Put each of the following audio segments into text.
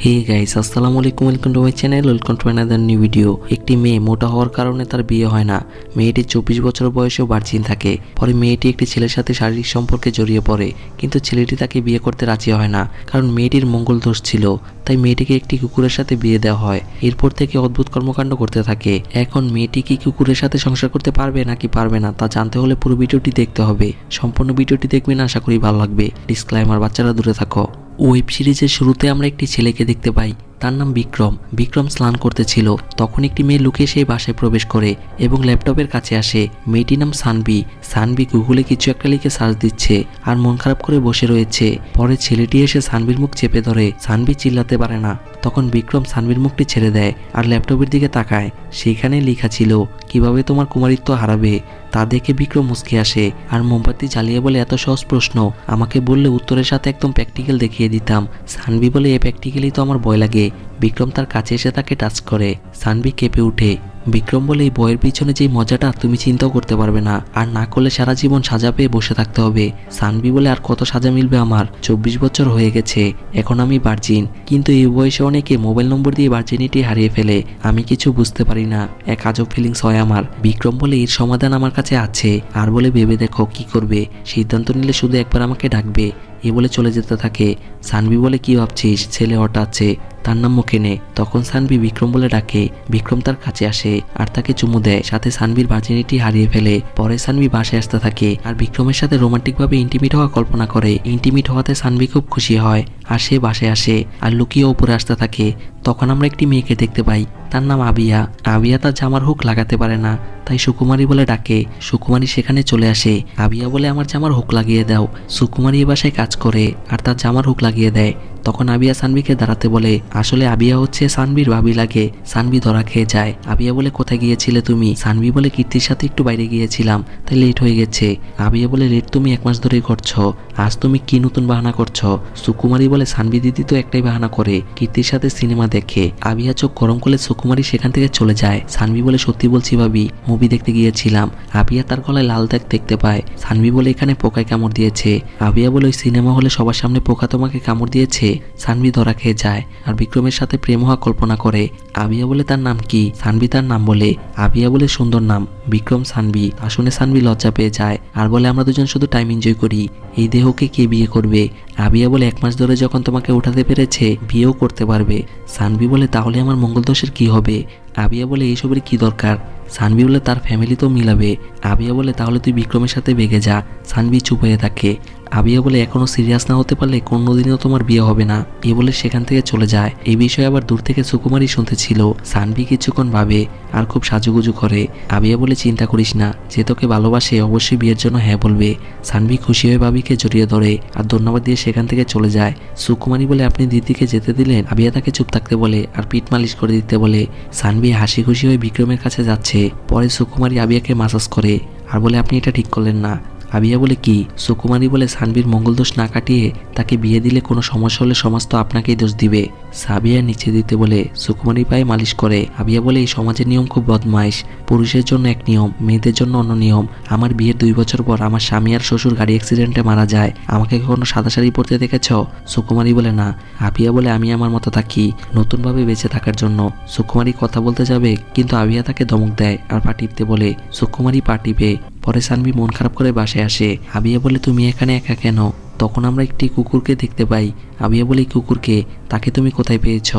Hey guys, আসসালামু আলাইকুম, welcome to my channel, welcome to another new video. একটি মেয়ে মোটা হওয়ার কারণে তার বিয়ে হয় না। মেয়েটি 24 বছর বয়সেও ভার্জিন থাকে। পরে মেয়েটি একটি ছেলের সাথে শারীরিক সম্পর্কে জড়িয়ে পড়ে, কিন্তু ছেলেটি তাকে বিয়ে করতে রাজি হয় না, কারণ মেয়েটির মঙ্গল দোষ ছিল। তাই মেয়েটিকে একটি কুকুরের সাথে বিয়ে দেওয়া হয়। এরপর থেকে অদ্ভুত কর্মকাণ্ড করতে থাকে। এখন মেয়েটি কি কুকুরের সাথে সংসার করতে পারবে নাকি পারবে না তা জানতে হলে পুরো ভিডিওটি দেখতে হবে। সম্পূর্ণ ভিডিওটি দেখবেন, আশা করি ভালো লাগবে। ডিসক্লেইমার, বাচ্চারা দূরে থাকো। ওয়েব সিরিজের শুরুতে আমরা একটি ছেলেকে দেখতে পাই, তার নাম বিক্রম। বিক্রম স্নান করতেছিল, তখন একটি মেয়ে লুকিয়ে সেই বাসায় প্রবেশ করে এবং ল্যাপটপের কাছে আসে। মেয়েটির নাম সানবি। সানবি গুগলে কিছু একটা লিখে সার্চ দিচ্ছে আর মন খারাপ করে বসে রয়েছে। পরে ছেলেটি এসে সানবির মুখ চেপে ধরে। সানবি চিল্লাতে পারে না। তখন বিক্রম সানবির মুখটি ছেড়ে দেয় আর ল্যাপটপের দিকে তাকায়। সেখানে লেখা ছিল, কিভাবে তোমার কুমারিত্ব হারাবে। তা দেখে বিক্রম মুচকে আসে আর মোমবাতি জ্বালিয়ে বলে, এত সহজ প্রশ্ন, আমাকে বললে উত্তরের সাথে একদম প্র্যাকটিক্যাল দেখিয়ে দিতাম। সানবি বলে, এ প্র্যাকটিক্যালি তো আমার ভয় লাগে। বিক্রম তার কাছে এসে তাকে টাচ করে। সানবি কেঁপে উঠে। বিক্রম বলে, এই বইয়ের পিছনে যে মজাটা তুমি চিন্তাও করতে পারবে না, আর না করলে সারা জীবন সাজা পেয়ে বসে থাকতে হবে। সানবি বলে, আর কত সাজা মিলবে আমার, 24 বছর হয়ে গেছে, এখন আমি ভার্জিন। কিন্তু এই বয়সে অনেকে মোবাইল নম্বর দিয়ে ভার্জিনিটি হারিয়ে ফেলে, আমি কিছু বুঝতে পারি না, এক আজব ফিলিংস হয় আমার। বিক্রম বলে, এর সমাধান আমার কাছে আছে, আর বলে, ভেবে দেখো কি করবে, সিদ্ধান্ত নিলে শুধু একবার আমাকে ডাকবে। এ বলে চলে যেতে থাকে। সানবি বলে, কি ভাবছিস, ছেলে হঠাৎছে, তার নাম মুখে নে। তখন সানবি বিক্রম বলে ডাকে। বিক্রম তার কাছে আসে আর তাকে চুমু দেয়, সাথে সানবির ভার্জিনিটি হারিয়ে ফেলে। পরে সানবি বাসায় আসতে থাকে আর বিক্রমের সাথে রোমান্টিকভাবে ইন্টিমেট হওয়া কল্পনা করে। ইন্টিমেট হওয়াতে সানবি খুব খুশি হয় আর সে বাসায় আসে আর লুকিয়ে উপরে আসতে থাকে। তখন আমরা একটি মেয়েকে দেখতে পাই, তার নাম আবিয়া। আবিয়া তার জামার হুক লাগাতে পারে না, তাই সুকুমারী বলে ডাকে। সুকুমারী সেখানে চলে আসে। আবিয়া বলে, আমার জামার হুক লাগিয়ে দাও। সুকুমারী এ বাসায় কাজ করে আর তার জামার হুক লাগিয়ে দেয়। তখন আবিয়া সানবিকে দাঁড়াতে বলে। আসলে আবিয়া হচ্ছে সানবির ভাবি লাগে। সানবি ধরা খেয়ে যায়। আবিয়া বলে, কোথায় গিয়েছিলে তুমি? সানবি বলে, কীর্তির সাথে একটু বাইরে গিয়েছিলাম, তাই লেট হয়ে গেছে। আবিয়া বলে, লেট তুমি 1 মাস ধরেই করছো, আজ তুমি কি নতুন বাহানা করছো? সুকুমারী বলে, সানবি দিদি তো একটাই বাহানা করে, কীর্তির সাথে সিনেমা দেখে। আবিয়া চোখ গরম করলে সুকুমারী সেখান থেকে চলে যায়। সানবি বলে, সত্যি বলছি ভাবি, মুভি দেখতে গিয়েছিলাম। আবিয়া তার গলায় লাল দাগ দেখতে পায়। সানবি বলে, এখানে পোকায় কামড় দিয়েছে। আবিয়া বলে, ওই সিনেমা হলে সবার সামনে পোকা তোমাকে কামড় দিয়েছে? সানবি ধরা খেয়ে যায় আর বিক্রমের সাথে প্রেম হওয়া কল্পনা করে। আবিয়া বলে, তার নাম কি? সানবি তার নাম বলে। আবিয়া বলে, সুন্দর নাম, বিক্রম সানবি। তা শুনে সানবি লজ্জা পেয়ে যায় আর বলে, আমরা দুজন শুধু টাইম এনজয় করি, এই দেহকে কে বিয়ে করবে? আবিয়া বলে, 1 মাস ধরে যখন তোমাকে উঠাতে পেরেছে, বিয়েও করতে পারবে। সানবি বলে, তাহলে আমার মঙ্গল দোষের কি হবে? আবিয়া বলে, এইসবের কি দরকার? সানবি বলে, তার ফ্যামিলি তো মিলাবে। আবিয়া বলে, তাহলে তুই বিক্রমের সাথে বেগে যা। সানবি চুপ হয়ে থাকে। আবিয়া বলে, এখনো সিরিয়াস না হতে পারলে কোনোদিনও তোমার বিয়ে হবে না। এ বলে সেখান থেকে চলে যায়। এই বিষয়ে আবার দূর থেকে সুকুমারী শুনতেছিল। সানবি কিছুক্ষণ ভাবে আর খুব সাজুগুজু করে। আবিয়া বলে, চিন্তা করিস না, যে তোকে ভালোবাসে অবশ্যই বিয়ের জন্য হ্যাঁ বলবে। সানবি খুশি হয়ে ভাবিকে জড়িয়ে ধরে আর ধন্যবাদ দিয়ে সেখান থেকে চলে যায়। সুকুমারী বলে, আপনি দিদিকে যেতে দিলেন? আবিয়া তাকে চুপ থাকতে বলে আর পিঠ মালিশ করে দিতে বলে। সানবি হাসি খুশি হয়ে বিক্রমের কাছে যাচ্ছে। পরে সুকুমারী আবিয়াকে মাসাজ করে আর বলে, আপনি এটা ঠিক করলেন না। আবিয়া বলে, কি? সুকুমারী বলে, সানবির মঙ্গল দোষ না কাটিয়ে তাকে বিয়ে দিলে কোনো সমস্যা হলে সমাজ তো আপনাকেই দোষ দিবে। সাবিয়া নিচে দিতে বলে সুকুমারী পায়ে মালিশ করে। আবিয়া বলে, এই সমাজের নিয়ম খুব বদমাইশ, পুরুষের জন্য এক নিয়ম, মেয়েদের জন্য অন্য নিয়ম। আমার বিয়ের 2 বছর পর আমার স্বামী আর শ্বশুর গাড়ি অ্যাক্সিডেন্টে মারা যায়, আমাকে কখনো সাদা শাড়ি পরতে দেখেছ? সুকুমারী বলে, না। আবিয়া বলে, আমি আমার মতো থাকি নতুনভাবে বেঁচে থাকার জন্য। সুকুমারী কথা বলতে যাবে, কিন্তু আবিয়া তাকে ধমক দেয় আর পা টিপতে বলে। সুকুমারী পা টিপে। পরে সানবি মন খারাপ করে বাসায় আসে। আবিয়া বলে, তুমি এখানে একা কেন? তখন আমরা একটি কুকুরকে দেখতে পাই। আবিয়া বলে, কুকুরকে, তাকে তুমি কোথায় পেয়েছ?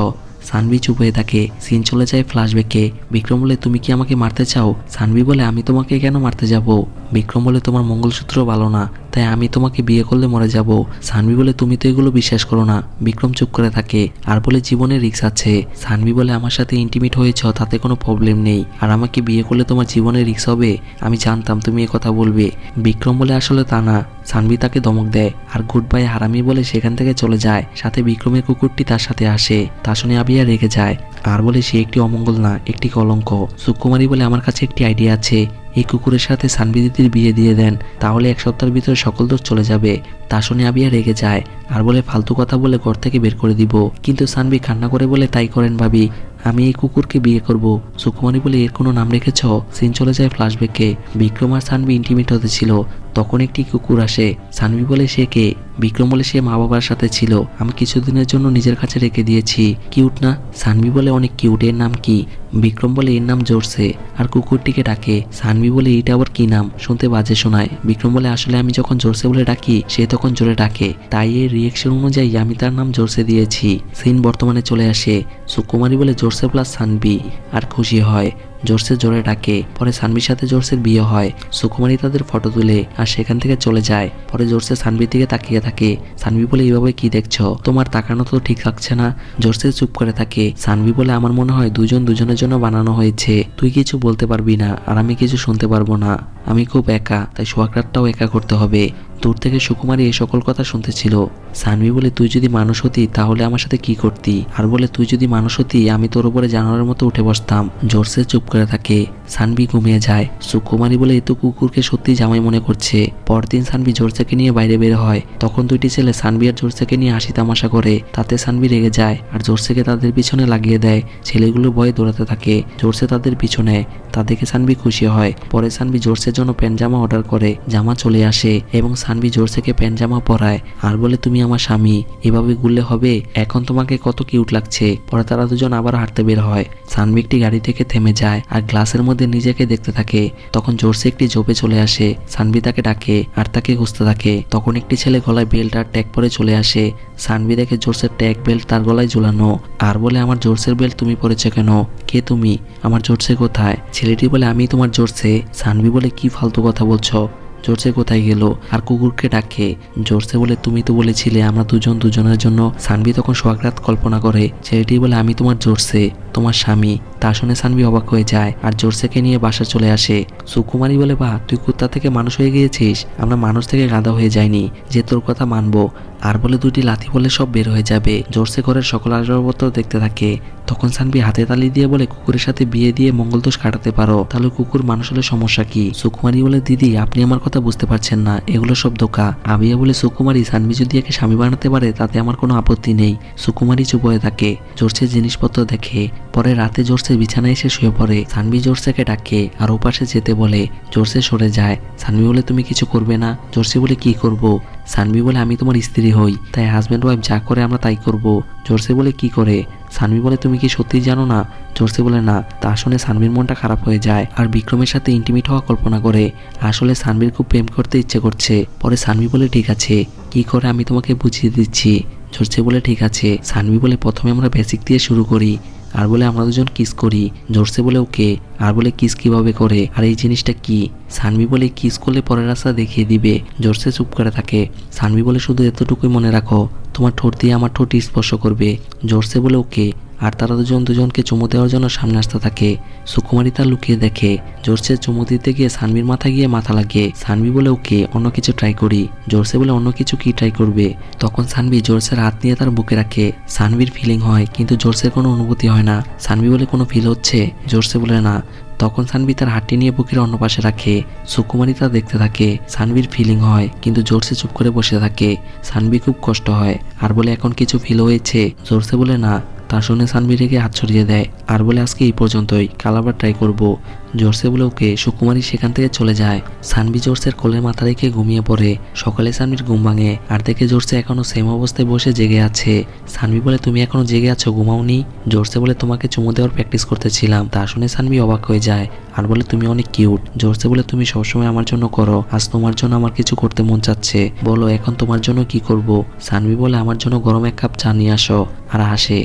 সানবি চুপ হয়ে থাকে। সিন চলে যায় ফ্ল্যাশব্যাকে। বিক্রম বলে, তুমি কি আমাকে মারতে চাও? সানবি বলে, আমি তোমাকে কেন মারতে যাব? বিক্রম বলে, তোমার মঙ্গলসূত্র ভালো না, তাই আমি তোমাকে বিয়ে করলে মরে যাব। সানবি বলে, তুমি তো এগুলো বিশ্বাস করো না। বিক্রম চুপ করে থাকে আর বলে, জীবনে রিস্ক আছে। সানবি বলে, আমার সাথে ইন্টিমেট হয়েছ, তাতে কোনো প্রবলেম নেই, আর আমাকে বিয়ে করলে তোমার জীবনে রিস্ক হবে, আমি জানতাম তুমি কথা বলবে। বিক্রম বলে, আসলে তা না। সানবি তাকে ধমক দেয় আর গুড বাই হারামি বলে সেখান থেকে চলে যায়। সাথে বিক্রমের কুকুরটি তার সাথে আসে। তা শুনে আবিয়া রেগে যায় আর বলে, সে একটি অমঙ্গল না, একটি কলঙ্ক। সুকুমারী বলে, আমার কাছে একটি আইডিয়া আছে, এই কুকুরের সাথে সানবি দিদির বিয়ে দিয়ে দেন, তাহলে 1 সপ্তাহের ভিতরে সকল দোষ চলে যাবে। তা শুনে আবিয়া রেগে যায় আর বলে ফালতু কথা বলে ঘর থেকে বের করে দিব। কিন্তু সানভি কান্না করে বলে তাই করেন ভাবি, আমি এই কুকুরকে বিয়ে করব। সুকুমারী বলে এর কোনো নাম রেখেছ? সিন চলে যায় ফ্ল্যাশব্যাকে। বিক্রম আর সানভি ইন্টিমেট হতেছিল, তখন একটি কুকুর আসে। সানভি বলে সে কে? বিক্রম বলে সে মা বাবার সাথে ছিল, আমি কিছুদিনের জন্য নিজের কাছে রেখে দিয়েছি। কিউট না? সানভি বলে অনেক কিউট, এর নাম কি? বিক্রম বলে এর নাম জোরসে। আর কুকুরটিকে ডাকে। সানভি বলে এইটা আবার কি নাম, শুনতে বাজে শোনায়। বিক্রম বলে আসলে আমি যখন জোরসে বলে ডাকি সে তখন জোরে ডাকে, তাই এর রিয়েকশন অনুযায়ী আমি তার নাম জোরসে দিয়েছি। সিন বর্তমানে চলে আসে। সুকুমারী বলে জোরসে প্লাস সানভি আর খুশি হয়। জোরসে জোরে ডাকে। পরে সানভির সাথে জোরসের বিয়ে হয়। সুকুমারী তাদের ফটো তুলে আর সেখান থেকে চলে যায়। পরে জোরসে সানভির দিকে তাকিয়ে থাকে। সানভি বলে এইভাবে কি দেখছো, তোমার তাকানো তো ঠিক লাগছে না। জোরসে চুপ করে থাকে। সানভি বলে আমার মনে হয় দুজন দুজনের জন্য বানানো হয়েছে, তুই কিছু বলতে পারবি না আর আমি কিছু শুনতে পারবো না। আমি খুব একা, তাই সোহাগরাতটাও একা করতে হবে। দূর থেকে সুকুমারী এই সকল কথা শুনতেছিল। সানভি বলে তুই যদি মানুষ হতি তাহলে আমার সাথে কি করতি? আর বলে তুই যদি মানুষ হতি আমি তোর উপরে জানোয়ারের মতো উঠে বসতাম। জোরসে চুপ করে থাকে। সানভি ঘুমিয়ে যায়। সুকুমারী বলে এ তো কুকুরকে সত্যি জামাই মনে করছে। পরদিন সানভি জোরসেকে নিয়ে বাইরে বের হয়। তখন দুইটি ছেলে সানভি আর জোরসেকে নিয়ে হাসি তামাশা করে। তাতে সানভি রেগে যায় আর জোরসেকে তাদের পিছনে লাগিয়ে দেয়। ছেলেগুলো ভয়ে দৌড়াতে থাকে। জোরসে তাদের পিছনে, তা দেখে সানভি খুশি হয়। পরে সানভি জোরসের জন্য প্যান্ট জামা অর্ডার করে। জামা চলে আসে এবং সানভি জোরসেকে প্যান্ট জামা পরায় আর বলে তুমি আমার স্বামী, এভাবে ঘুরলে হবে? এখন তোমাকে কত কিউট লাগছে। পরে তারা দুজন আবার হাঁটতে বের হয়। সানভি একটি গাড়ি থেকে থেমে যায় আর গ্লাসের মধ্যে নিজেকে দেখতে থাকে। তখন জোরসে একটি জোপে চলে আসে। সানভি তাকে ডাকে আর তাকে খুঁজতে থাকে। তখন একটি ছেলে গলায় বেল্ট আর ট্যাগ পরে চলে আসে। সানভি দেখে জোরসের ট্যাগ বেল্ট তার গলায় ঝুলানো আর বলে আমার জোরসের বেল্ট তুমি পরেছো কেন? কে তুমি? আমার জোরসে কোথায়? ছেলেটি বলে আমি তোমার জোরসে। সানভি বলে কি ফালতু কথা বলছো, জোরসে কোথায় গেল? আর কুকুরকে ডাকে। জোরসে বলে তুমি তো বলেছিলে আমরা দুজন দুজনের জন্য। সানভি তখন সোহাগরাত কল্পনা করে। ছেলেটি বলে আমি তোমার জোরসে, তোমার স্বামী। তা শুনে সানভি অবাক হয়ে যায় আর জোরসেকে নিয়ে বাসা চলে আসে। সুকুমারী বলে বাহ, তুই কুত্তা থেকে মানুষ হয়ে গিয়েছিস, আমরা মানুষ থেকে গাধা হয়ে যাইনি যে তোর কথা মানবো। আর বলে দুটি লাথি বলে সব বের হয়ে যাবে। জোরসে ঘরের সকল আসবাবপত্র দেখতে থাকে। তখন সানভি হাতে তালি দিয়ে বলে কুকুরের সাথে বিয়ে দিয়ে মঙ্গলদোষ কাটাতে পারো, তাহলে কুকুর মানুষ হলে সমস্যা কি? সুকুমারী বলে দিদি আপনি আমার কথা বুঝতে পারছেন না, এগুলো সব ধোঁকা। আবিয়া বলে সুকুমারী সানভি যদি একে স্বামী বানাতে পারে তাতে আমার কোনো আপত্তি নেই। সুকুমারী চুপ হয়ে থাকে। জোরসে জিনিসপত্র দেখে। পরে রাতে জোরসে বিছানায় এসে শুয়ে পড়ে। সানভি জোরসেকে ডাকে আর ওপাশে যেতে বলে। জোরসে সরে যায়। সানভি বলে তুমি কিছু করবে না? জোরসে বলে কি করব? সানভি বলে আমি তোমার স্ত্রী হই, তাই হাজব্যান্ড ওয়াইফ যা করে আমরা তাই করব। জোরসে বলে কি করে? সানভি বলে তুমি কি সত্যিই জানো না? জোরসে বলে না। তা শুনে সানভির মনটা খারাপ হয়ে যায় আর বিক্রমের সাথে ইন্টিমেট হওয়া কল্পনা করে। আসলে সানভির খুব প্রেম করতে ইচ্ছে করছে। পরে সানভি বলে ঠিক আছে, কি করে আমি তোমাকে বুঝিয়ে দিচ্ছি। জোরসে বলে ঠিক আছে। সানভি বলে প্রথমে আমরা বেসিক দিয়ে শুরু করি আর বলে আমরা দুজন কিস করি। জোরসে বলে ওকে। আর বলে কিস কিভাবে করে আর এই জিনিসটা কি? সানভি বলে কিস করলে পরের রাস্তা দেখিয়ে দিবে। জোরসে চুপ করে থাকে। সানভি বলে শুধু এতটুকুই মনে রাখো, তোমার ঠোঁট দিয়ে আমার ঠোঁট স্পর্শ করবে। জোরসে বলে ওকে। আর তারা দুজন দুজনকে চুমু দেওয়ার জন্য সামনে আসতে থাকে। সুকুমারী তা লুকিয়ে দেখে। জোরসে চুমু দিতে গিয়ে সানভির মাথা গিয়ে মাথা লাগে। সানভি বলে ওকে, অন্য কিছু ট্রাই করি। জোরসে বলে অন্য কিছু কি ট্রাই করবে? তখন সানভি জোরসের হাত নিয়ে তার বুকে রাখে। সানভির ফিলিং হয় কিন্তু জোরসের কোনো অনুভূতি হয় না। সানভি বলে কোনো ফিল হচ্ছে? জোরসে বলে না। তখন সানভি তার হাতটি নিয়ে বুকের অন্য পাশে রাখে। সুকুমারী তা দেখতে থাকে। সানভির ফিলিং হয় কিন্তু জোরসে চুপ করে বসে থাকে। সানভি খুব কষ্ট হয় আর বলে এখন কিছু ফিল হয়েছে? জোরসে বলে না। তা শুনে সানভি রেগে হাত ছড়িয়ে দেয় আর বলে আজকে এই পর্যন্তই, কাল আবার ট্রাই করবো। জোরসে বলে ওকে। সুকুমারী সেখান থেকে চলে যায়। সানভি জোরসের কোলে মাথা রেখে ঘুমিয়ে পড়ে। সকালে সানভির ঘুম ভাঙে আর দেখে জোরসে এখনো সেম অবস্থায় বসে জেগে আছে। সানভি বলে তুমি এখনো জেগে আছো, ঘুমাওনি? জোরসে বলে তোমাকে চুমু দেওয়ার প্র্যাকটিস করতেছিলাম। তা শুনে সানভি অবাক হয়ে যায় আর বলে তুমি অনেক কিউট। জোরসে বলে তুমি সবসময় আমার জন্য করো, আজ তোমার জন্য আমার কিছু করতে মন চাচ্ছে, বলো এখন তোমার জন্য কি করব? সানভি বলে আমার জন্য গরম এক কাপ চা নিয়ে আসো আর হাসে।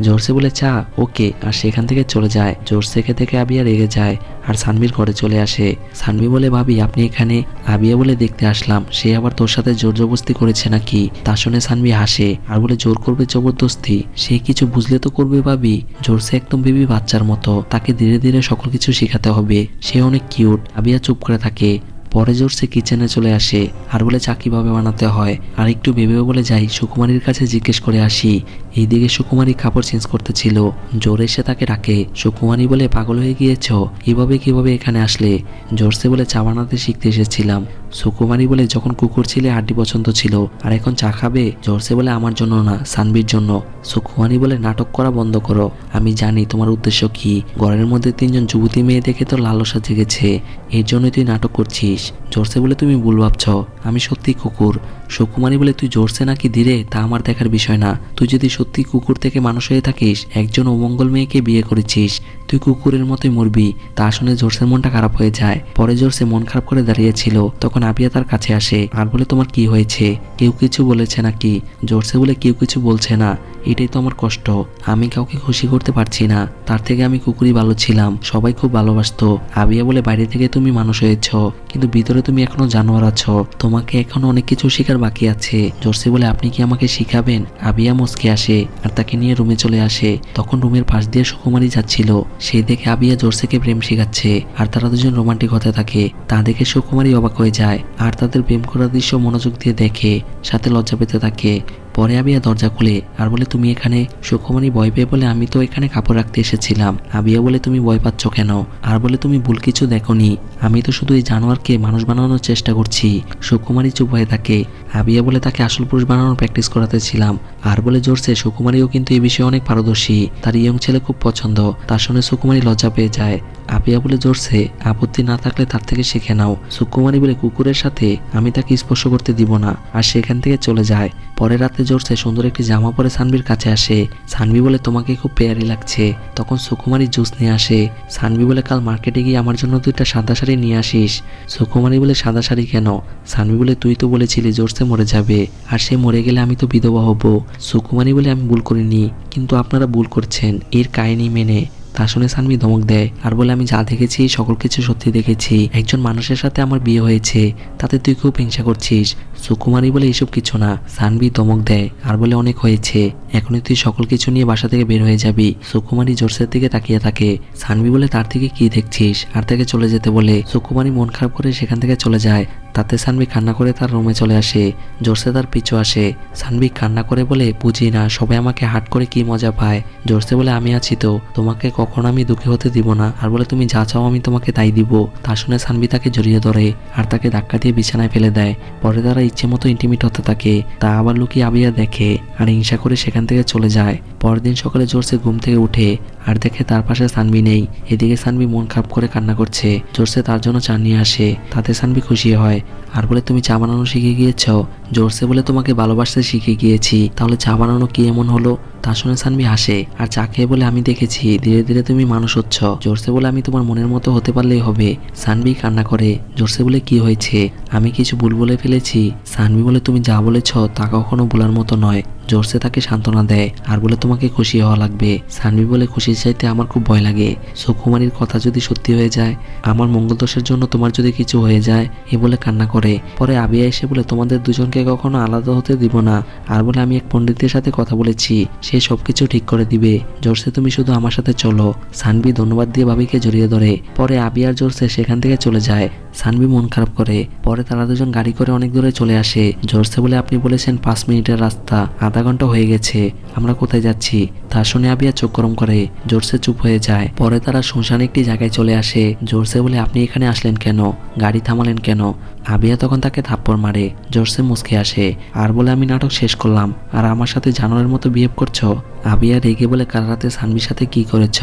জোরসে বলে চা, ওকে। আর সেখান থেকে চলে যায়। জোরসেকে থেকে আবিয়া রেগে যায় আর সানভির ঘরে চলে আসে। সানভি বলে ভাবি আপনি এখানে? আবিয়া বলে দেখতে আসলাম, সে আবার তোর সাথে জোর জবরদস্তি করেছে নাকি? তা শুনে সানভি হাসে আর বলে জোর করবে জবরদস্তি? সে কিছু বুঝলে তো করবে ভাবি। জোরসে একদম বেবি বাচ্চার মতো, তাকে ধীরে ধীরে সকল কিছু শেখাতে হবে। সে অনেক কিউট। আবিয়া চুপ করে থাকে। পরে জোরসে কিচেনে চলে আসে আর বলে চা কিভাবে বানাতে হয় আর একটু ভেবে বলে যাই সুকুমারীর কাছে জিজ্ঞেস করে আসি। এইদিকে সুকুমারী কাপড় চেঞ্জ করতেছিল। জোরে এসে তাকে ডাকে। সুকুমারী বলে, পাগল হয়ে গিয়েছ, কিভাবে এখানে আসলে? জোরসে বলে, চা বানাতে শিখতে এসেছিলাম। সুকুমারী বলে, যখন কুকুর ছিলে হাড্ডি পছন্দ ছিল, আর এখন চা খাবে? জোরসে বলে, আমার জন্য না, সানভির জন্য। সুকুমারী বলে, নাটক করা বন্ধ করো, আমি জানি তোমার উদ্দেশ্য কি। ঘরের মধ্যে 3জন যুবতী মেয়ে দেখে তোর লালসা জেগেছে, এর জন্যই তুই নাটক করছিস। জোরসে বলে, তুমি ভুল ভাবছ, আমি সত্যি কুকুর। সুকুমারী বলে, তুই জোরসে নাকি ধীরে তা আমার দেখার বিষয় না। তুই যদি সত্যি কুকুর থেকে মানুষ হয়ে থাকিস, একজন অমঙ্গল মেয়েকে বিয়ে করেছিস, তুই কুকুরের মতোই মরবি। তা শুনে জোরসের মনটা খারাপ হয়ে যায়। পরে জোরসে মন খারাপ করে দাঁড়িয়েছিল, তখন আবিয়া তার কাছে আসে আর বলে, তোমার কি হয়েছে? কেউ কিছু বলেছে নাকি? জোরসে বলে, কেউ কিছু বলছে না, এটাই তো আমার কষ্ট। আমি কাউকে খুশি করতে পারছি না, তার থেকে আমি কুকুরই ভালো ছিলাম, সবাই খুব ভালোবাসতো। আবিয়া বলে, বাইরে থেকে তুমি মানুষ হয়েছ, কিন্তু ভিতরে তুমি এখনো জানোয়ার আছো, তোমাকে এখনো অনেক কিছু শেখার বাকি আছে। জোরসে বলে, আপনি কি আমাকে শিখাবেন? আবিয়া মুচকে আসে আর তাকে নিয়ে রুমে চলে আসে। তখন রুমের পাশ দিয়ে সুকুমারী যাচ্ছিল, সেই দেখে আবিয়া জোরসেকে প্রেম শিখাচ্ছে আর তারা দুজন রোমান্টিক হতে থাকে। তা দেখে সুকুমারী অবাক হয়ে যায় আর তাদের প্রেম করার দৃশ্য মনোযোগ দিয়ে দেখে, সাথে লজ্জা পেতে থাকে। পরে আবিয়া দরজা খুলে আর বলে, তুমি এখানে? সুকুমারী ভয় পেয়ে বলে, আমি তো এখানে কাপড় রাখতে এসেছিলাম। আবিয়া বলে, তুমি ভয় পাচ্ছ কেন? আর বলে, তুমি ভুল কিছু দেখোনি, আমি তো শুধু এই জানোয়ারকে মানুষ বানানোর চেষ্টা করছি। সুকুমারী চুপ হয়ে থাকে। আবিয়া বলে, তাকে আসল পুরুষ বানানোর প্র্যাকটিস করাতেছিলাম। আর বলে জোরসে, সুকুমারীও কিন্তু এই বিষয়ে অনেক পারদর্শী, তার ইয়ং ছেলে খুব পছন্দ। তার শুনে সুকুমারী লজ্জা পেয়ে যায়। আবিয়া বলে, জোরসে আপত্তি না থাকলে তার থেকে শিখে নাও। সুকুমারী বলে, কুকুরের সাথে আমি তাকে স্পর্শ করতে দিব না, আর সেখান থেকে চলে যায়। পরে রাতে জোরসে সুন্দর একটি জামা পরে সানভির কাছে আসে। সানভি বলে, তোমাকে খুব পেয়ারি লাগছে। তখন সুকুমারী জুস নিয়ে আসে। সানভি বলে, কাল মার্কেটে গিয়ে আমার জন্য 2টা সাদা শাড়ি নিয়ে আসিস। সুকুমারী বলে, সাদা শাড়ি কেন? সানভি বলে, তুই তো বলেছিলি জোরসে মরে যাবে, আর সে মরে গেলে আমি তো বিধবা হব। সুকুমারী বলে, আমি ভুল করিনি, কিন্তু আপনারা ভুল করছেন এর কাহিনী মেনে। তা শুনে সানভি ধমক দেয় আর বলে, আমি যা দেখেছি সকল কিছু সত্যি দেখেছি। একজন মানুষের সাথে আমার বিয়ে হয়েছে, তাতে তুই খুব হিংসা করছিস। সুকুমারী বলে, এসব কিছু না। সানভি ধমক দেয় আর বলে, অনেক হয়েছে, এখনই তুই সকল কিছু নিয়ে বাসা থেকে বের হয়ে যাবি। সুকুমারী জোরসের দিকে তাকিয়ে থাকে। সানভি বলে, তার থেকে কি দেখছিস? আর তাকে চলে যেতে বলে। সুকুমারী মন খারাপ করে সেখান থেকে চলে যায়। তাতে সানভি কান্না করে তার রুমে চলে আসে। জোরসে তার পিছু আসে। সানভি কান্না করে বলে, বুঝি না সবাই আমাকে হাট করে কি মজা পায়। জোরসে বলে, আমি আছি তো, তোমাকে কখনো আমি দুঃখী হতে দিব না। আর বলে, তুমি যা চাও আমি তোমাকে তাই দিব। তা শুনে সানভি তাকে জড়িয়ে ধরে আর তাকে ধাক্কা দিয়ে বিছানায় ফেলে দেয়। পরে তারা ইচ্ছে মতো ইন্টিমেট হতে থাকে। তা আবার লুকিয়ে আবিয়া দেখে আর হিংসা করে সেখান থেকে চলে যায়। পরের দিন সকালে জোরসে ঘুম থেকে উঠে আর দেখে তার পাশে সানভি নেই। এদিকে সানভি মন খারাপ করে কান্না করছে। জোরসে তার জন্য চা নিয়ে আসে। তাতে সানভি খুশি হয় আর বলে, তুমি চা বানানো শিখে গিয়েছ? জোরসে বলে, তোমাকে ভালোবাসতে শিখে গিয়েছি, তাহলে চা বানানো কি এমন হলো? তা শুনে সানভি হাসে আর চা খেয়ে বলে, আমি দেখেছি ধীরে ধীরে তুমি মানুষ হচ্ছ। জোরসে বলে, আমি তোমার মনের মতো হতে পারলেই হবে। সানভি কান্না করে। জোরসে বলে, কি হয়েছে? আমি কিছু ভুল বলে ফেলেছি? সানভি বলে, তুমি যা বলেছ তা কখনো ভোলার মতো নয়। জোরসে তাকে সান্ত্বনা দেয় আর বলে, তোমাকে খুশি হওয়া লাগবে। সানভি বলে, খুশি চাইতে আমার খুব ভয় লাগে। সুকুমারীর কথা যদি সত্যি হয়ে যায়, আমার মঙ্গল দোষের জন্য তোমার যদি কিছু হয়ে যায়, এ বলে কান্না করে। পরে আবিয়া এসে বলে, তোমাদের দুজনকে কখনো আলাদা হতে দিব না। আর বলে, আমি এক পণ্ডিতের সাথে কথা বলেছি, সে সবকিছু ঠিক করে দিবে। জোরসে তুমি শুধু আমার সাথে চলো। সানভি ধন্যবাদ দিয়ে ভাবিকে জড়িয়ে ধরে। পরে আবিয়া আর জোরসে সেখান থেকে চলে যায়। সানভি মন খারাপ করে। পরে তারা দুজন গাড়ি করে অনেক দূরে চলে আসে। জোরসে বলে, আপনি বলেছেন 5 মিনিটের রাস্তা, আধা ঘন্টা হয়ে গেছে, আমরা কোথায় যাচ্ছি? তা শুনে আবিয়া চোখ গরম করে। জোরসে চুপ হয়ে যায়। পরে তারা শুনশান একটি জায়গায় চলে আসে। জোরসে বলে, আপনি এখানে আসলেন কেন? গাড়ি থামালেন কেন? আবিয়া তখন তাকে থাপ্পড় মারে। জোরসে মুচকে আসে আর বলে, আমি নাটক শেষ করলাম আর আমার সাথে জানোয়ারের মতো বিহেভ করছো? আবিয়া রেগে বলে, কাল রাতে সানভির সাথে কি করেছ?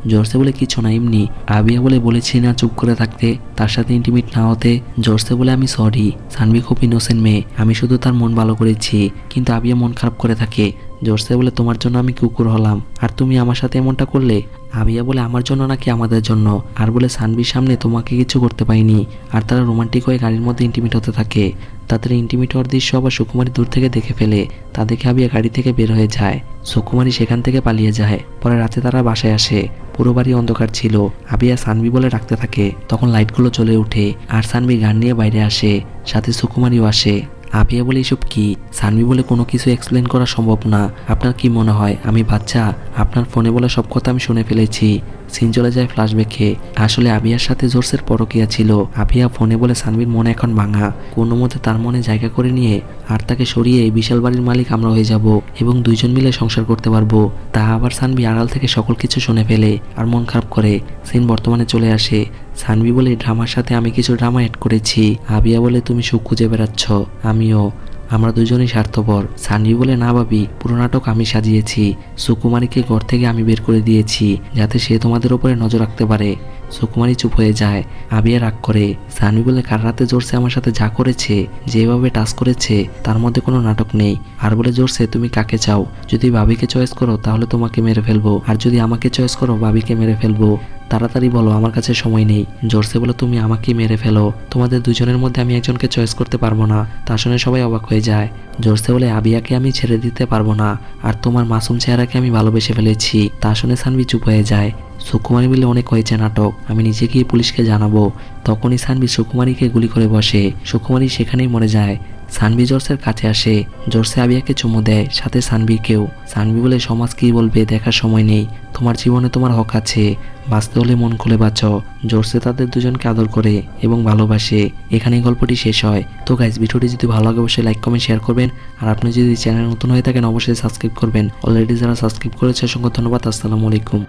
জোরসে বলে, কিছু না, এমনি। আবিয়া বলে, বলেছি না চুপ করে থাকতে, তার সাথে ইন্টিমেট না হতে। জোরসে বলে, আমি সরি, সানভি খুব ইনোসেন্ট মেয়ে, আমি শুধু তার মন ভালো করেছি। কিন্তু আবিয়া মন খারাপ করে থাকে। জোরসে বলে, তোমার জন্য আমি কুকুর হলাম আর তুমি আমার সাথে এমনটা করলে? আবিয়া বলে, আমার জন্য নাকি আমাদের জন্য? আর বলে, সানভির সামনে তোমাকে কিছু করতে পাইনি। আর তারা রোমান্টিক হয়ে গাড়ির মধ্যে ইন্টিমেট হতে থাকে। তাদের ইন্টিমেট হওয়ার দৃশ্য আবার সুকুমারী দূর থেকে দেখে ফেলে। তা দেখে আবিয়া গাড়ি থেকে বের হয়ে যায়। সুকুমারী সেখান থেকে পালিয়ে যায়। পরে রাতে তারা বাসায় আসে। পুরো বাড়ি অন্ধকার ছিল। আবিয়া সানভি বলে ডাকতে থাকে। তখন লাইটগুলো জ্বলে ওঠে আর সানভি গান নিয়ে বাইরে আসে, সাথে সুকুমারীও আসে। আবিয়া বলে, এসব কি? সানভি বলে, কোনো কিছু এক্সপ্লেন করা সম্ভব না। আপনার কি মনে হয় আমি বাচ্চা? আপনার ফোনে বলে সব কথা আমি শুনে ফেলেছি। সিন চলে যায় ফ্ল্যাশব্যাকে। আসলে আবিয়ার সাথে জোরসের পরকীয়া ছিল। আবিয়া ফোনে বলে সানভীর মনে এখন ভাঙা, কোনো মতে তার মনে জায়গা করে নিয়ে আর তাকে সরিয়ে এই বিশাল বাড়ির মালিক আমরা হয়ে যাব এবং দুইজন মিলে সংসার করতে পারবো। তা আবার সানভি আড়াল থেকে সকল কিছু শুনে ফেলে আর মন খারাপ করে। সিন বর্তমানে চলে আসে। সানভি বলে ড্রামার সাথে আমি কিছু ড্রামা অ্যাড করেছি। আবিয়া বলে তুমি সুখ খুঁজে বেড়াচ্ছ, আমিও, আমরা দুজনেই স্বার্থপর। সানভি বলে না ভাবি, পুরো নাটক আমি সাজিয়েছি। সুকুমারীকে ঘর থেকে আমি বের করে দিয়েছি যাতে সে তোমাদের উপরে নজর রাখতে পারে। সুকুমারী চুপ হয়ে যায়। আবিয়া রাগ করে। সানভি বলে কাল রাতে জোরসে আমার সাথে যা করেছে, যেভাবে টাচ করেছে, তার মধ্যে কোনো নাটক নেই। আর বলে জোরসে তুমি কাকে চাও? যদি ভাবিকে চয়েস করো তাহলে তোমাকে মেরে ফেলবো, আর যদি আমাকে চয়েস করো ভাবিকে মেরে ফেলবো। তাড়াতাড়ি বলো, আমার কাছে সময় নেই। জোরসে বলে তুমি আমাকেই মেরে ফেলো, তোমাদের দুজনের মধ্যে আমি একজনকে চয়েস করতে পারবো না। তা শুনে সবাই অবাক হয়ে যায়। জোরসে বলে আবিয়াকে আমি ছেড়ে দিতে পারবো না, আর তোমার মাসুম চেহারাকে আমি ভালোবেসে ফেলেছি। তা শুনে সানভি চুপ হয়ে যায়। সুকুমারী বলে অনেক হয়েছে নাটক, আমি নিজে গিয়ে পুলিশকে জানাবো। তখনই সানভি সুকুমারীকে গুলি করে বসে। সুকুমারী সেখানেই মরে যায়। সানভি জোরসের কাছে আসে। জোরসে আবিয়াকে চুমু দেয়, সাথে সানভিকেও। সানভি বলে সমাজ কি বলবে দেখার সময় নেই, তোমার জীবনে তোমার হক আছে, বাঁচতে হলে মন খুলে বাঁচো। জোরসে তাদের দুজনকে আদর করে এবং ভালোবাসে। এখানেই গল্পটি শেষ হয়। তো গাইস, ভিডিওটি যদি ভালো লাগে অবশ্যই লাইক কমেন্ট শেয়ার করবেন। আর আপনি যদি চ্যানেল নতুন হয়ে থাকেন অবশ্যই সাবস্ক্রাইব করবেন। অলরেডি যারা সাবস্ক্রাইব করেছে অসংখ্য ধন্যবাদ। আসসালামু আলাইকুম।